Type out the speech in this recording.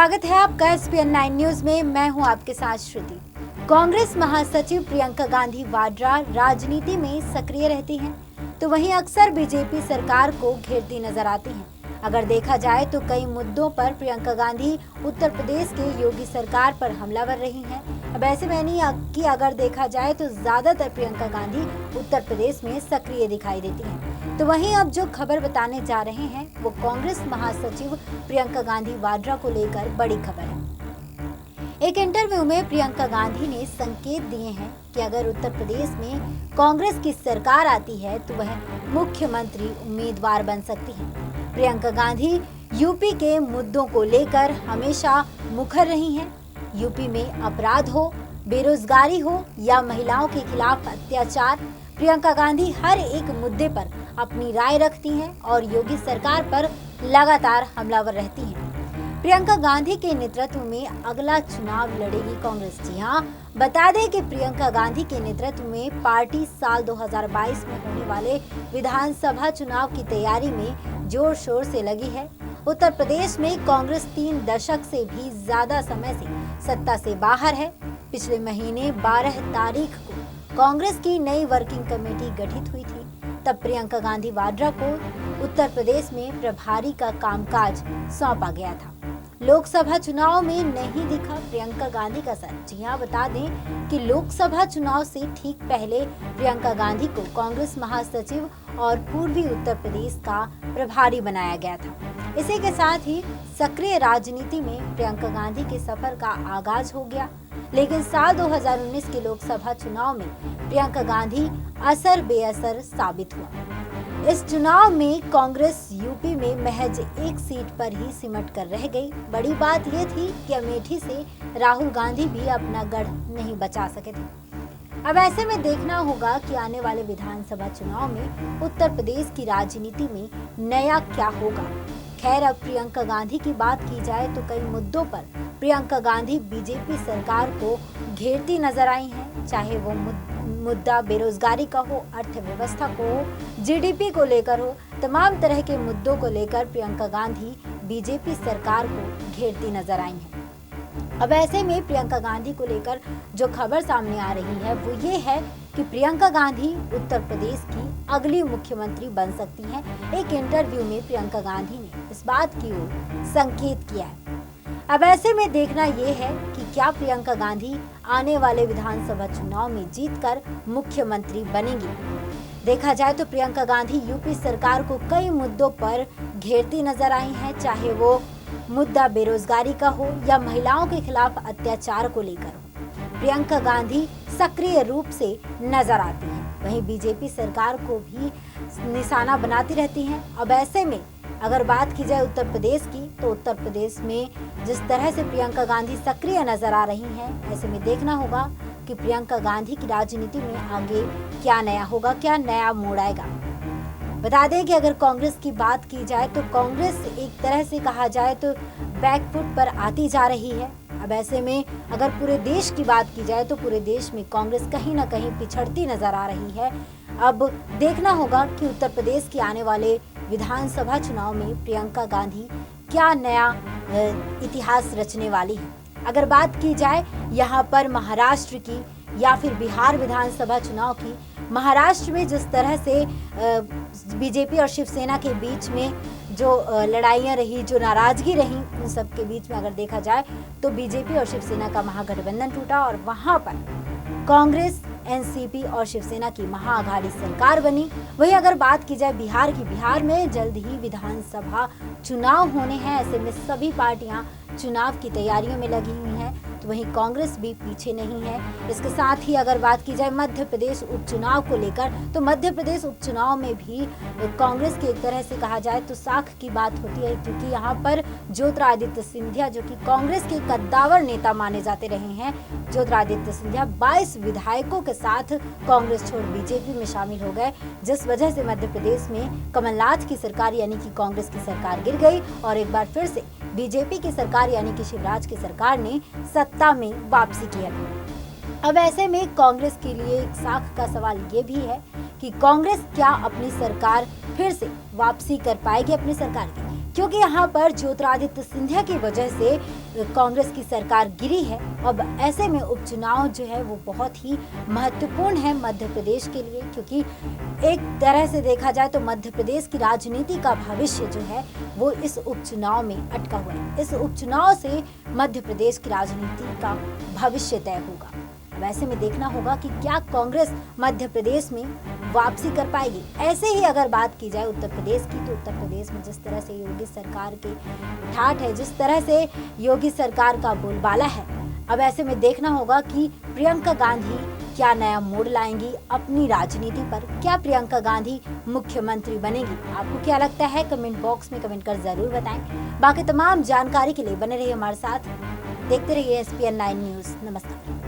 स्वागत है आपका SPN 9 न्यूज में। मैं हूं आपके साथ श्रुति। कांग्रेस महासचिव प्रियंका गांधी वाड्रा राजनीति में सक्रिय रहती हैं, तो वहीं अक्सर बीजेपी सरकार को घेरती नजर आती हैं। अगर देखा जाए तो कई मुद्दों पर प्रियंका गांधी उत्तर प्रदेश के योगी सरकार पर हमलावर रही हैं। अब ऐसे में नहीं कि अगर देखा जाए तो ज्यादातर प्रियंका गांधी उत्तर प्रदेश में सक्रिय दिखाई देती हैं। तो वहीं अब जो खबर बताने जा रहे हैं वो कांग्रेस महासचिव प्रियंका गांधी वाड्रा को लेकर बड़ी खबर है। एक इंटरव्यू में प्रियंका गांधी ने संकेत दिए हैं कि अगर उत्तर प्रदेश में कांग्रेस की सरकार आती है तो वह मुख्यमंत्री उम्मीदवार बन सकती है। प्रियंका गांधी यूपी के मुद्दों को लेकर हमेशा मुखर रही हैं। यूपी में अपराध हो, बेरोजगारी हो या महिलाओं के खिलाफ अत्याचार, प्रियंका गांधी हर एक मुद्दे पर अपनी राय रखती हैं और योगी सरकार पर लगातार हमलावर रहती हैं। प्रियंका गांधी के नेतृत्व में अगला चुनाव लड़ेगी कांग्रेस। जी हां, बता दें कि प्रियंका गांधी के नेतृत्व में पार्टी साल 2022 में होने वाले विधानसभा चुनाव की तैयारी में जोर शोर से लगी है। उत्तर प्रदेश में कांग्रेस 3 दशक से भी ज्यादा समय से सत्ता से बाहर है। पिछले महीने 12 तारीख को कांग्रेस की नई वर्किंग कमेटी गठित हुई थी। तब प्रियंका गांधी वाड्रा को उत्तर प्रदेश में प्रभारी का कामकाज सौंपा गया था। लोकसभा चुनाव में नहीं दिखा प्रियंका गांधी का सर। जी हां, बता दें कि लोकसभा चुनाव से ठीक पहले प्रियंका गांधी को कांग्रेस महासचिव और पूर्वी उत्तर प्रदेश का प्रभारी बनाया गया था। इसी के साथ ही सक्रिय राजनीति में प्रियंका गांधी के सफर का आगाज हो गया। लेकिन साल 2019 के लोकसभा चुनाव में प्रियंका गांधी असर बेअसर साबित हुआ। इस चुनाव में कांग्रेस यूपी में महज एक सीट पर ही सिमट कर रह गई। बड़ी बात यह थी कि अमेठी से राहुल गांधी भी अपना गढ़ नहीं बचा सके थे। अब ऐसे में देखना होगा कि आने वाले विधानसभा चुनाव में उत्तर प्रदेश की राजनीति में नया क्या होगा। खैर, अब प्रियंका गांधी की बात की जाए तो कई मुद्दों पर प्रियंका गांधी बीजेपी सरकार को घेरती नजर आई हैं, चाहे वो मुद्दा बेरोजगारी का हो, अर्थव्यवस्था को हो, जीडीपी को लेकर हो। तमाम तरह के मुद्दों को लेकर प्रियंका गांधी बीजेपी सरकार को घेरती नजर आई हैं। अब ऐसे में प्रियंका गांधी को लेकर जो खबर सामने आ रही है वो ये है कि प्रियंका गांधी उत्तर प्रदेश की अगली मुख्यमंत्री बन सकती हैं। एक इंटरव्यू में प्रियंका गांधी ने इस बात की ओर संकेत किया है। अब ऐसे में देखना यह है कि क्या प्रियंका गांधी आने वाले विधानसभा चुनाव में जीतकर मुख्यमंत्री बनेंगी। देखा जाए तो प्रियंका गांधी यूपी सरकार को कई मुद्दों पर घेरती नजर आई हैं, चाहे वो मुद्दा बेरोजगारी का हो या महिलाओं के खिलाफ अत्याचार को लेकर हो। प्रियंका गांधी सक्रिय रूप से नजर आती हैं, वहीं बीजेपी सरकार को भी निशाना बनाती रहती हैं। अब ऐसे में अगर बात की जाए उत्तर प्रदेश की, तो उत्तर प्रदेश में जिस तरह से प्रियंका गांधी सक्रिय नजर आ रही हैं, ऐसे में देखना होगा कि प्रियंका गांधी की राजनीति में आगे क्या नया होगा, क्या नया मोड़ आएगा। बता दें कि अगर कांग्रेस की बात की जाए तो कांग्रेस एक तरह से कहा जाए तो बैकफुट पर आती जा रही है। अब ऐसे में अगर पूरे देश की बात की जाए तो पूरे देश में कांग्रेस कहीं ना कहीं पिछड़ती नजर आ रही है। अब देखना होगा कि उत्तर प्रदेश के आने वाले विधानसभा चुनाव में प्रियंका गांधी क्या नया इतिहास रचने वाली है। अगर बात की जाए यहाँ पर महाराष्ट्र की या फिर बिहार विधानसभा चुनाव की, महाराष्ट्र में जिस तरह से बीजेपी और शिवसेना के बीच में जो लड़ाइयाँ रही, जो नाराजगी रही, उन सब के बीच में अगर देखा जाए तो बीजेपी और शिवसेना का महागठबंधन टूटा और वहां पर कांग्रेस, एनसीपी और शिवसेना की महाअघाड़ी सरकार बनी। वहीं अगर बात की जाए बिहार की, बिहार में जल्द ही विधानसभा चुनाव होने हैं। ऐसे में सभी पार्टियां चुनाव की तैयारियों में लगी हुई हैं, तो वहीं कांग्रेस भी पीछे नहीं है। इसके साथ ही अगर बात की जाए मध्य प्रदेश उपचुनाव को लेकर, तो मध्य प्रदेश उपचुनाव में भी कांग्रेस की एक तरह से कहा जाए तो साख की बात होती है, क्योंकि यहाँ पर ज्योतिरादित्य सिंधिया, जो कि कांग्रेस के कद्दावर नेता माने जाते रहे हैं, ज्योतिरादित्य सिंधिया 22 विधायकों के साथ कांग्रेस छोड़ बीजेपी में शामिल हो गए, जिस वजह से मध्य प्रदेश में कमलनाथ की सरकार यानी कि कांग्रेस की सरकार गिर गई और एक बार फिर से बीजेपी की सरकार यानी कि शिवराज की सरकार ने सत्ता में वापसी की है। अब ऐसे में कांग्रेस के लिए एक साख का सवाल ये भी है कि कांग्रेस क्या अपनी सरकार फिर से वापसी कर पाएगी अपनी सरकार की, क्योंकि यहाँ पर ज्योतिरादित्य सिंधिया की वजह से कांग्रेस की सरकार गिरी है। अब ऐसे में उपचुनाव जो है वो बहुत ही महत्वपूर्ण है मध्य प्रदेश के लिए, क्योंकि एक तरह से देखा जाए तो मध्य प्रदेश की राजनीति का भविष्य जो है वो इस उपचुनाव में अटका हुआ है। इस उपचुनाव से मध्य प्रदेश की राजनीति का भविष्य तय होगा। अब ऐसे में देखना होगा कि क्या कांग्रेस मध्य प्रदेश में वापसी कर पाएगी। ऐसे ही अगर बात की जाए उत्तर प्रदेश की, तो उत्तर प्रदेश में जिस तरह से योगी सरकार के ठाठ है, जिस तरह से योगी सरकार का बोलबाला है, अब ऐसे में देखना होगा कि प्रियंका गांधी क्या नया मोड़ लाएंगी अपनी राजनीति पर। क्या प्रियंका गांधी मुख्यमंत्री बनेगी? आपको क्या लगता है? कमेंट बॉक्स में कमेंट कर जरूर बताएं। बाकी तमाम जानकारी के लिए बने रहिए हमारे साथ, देखते रहिए SPN 9 न्यूज। नमस्कार।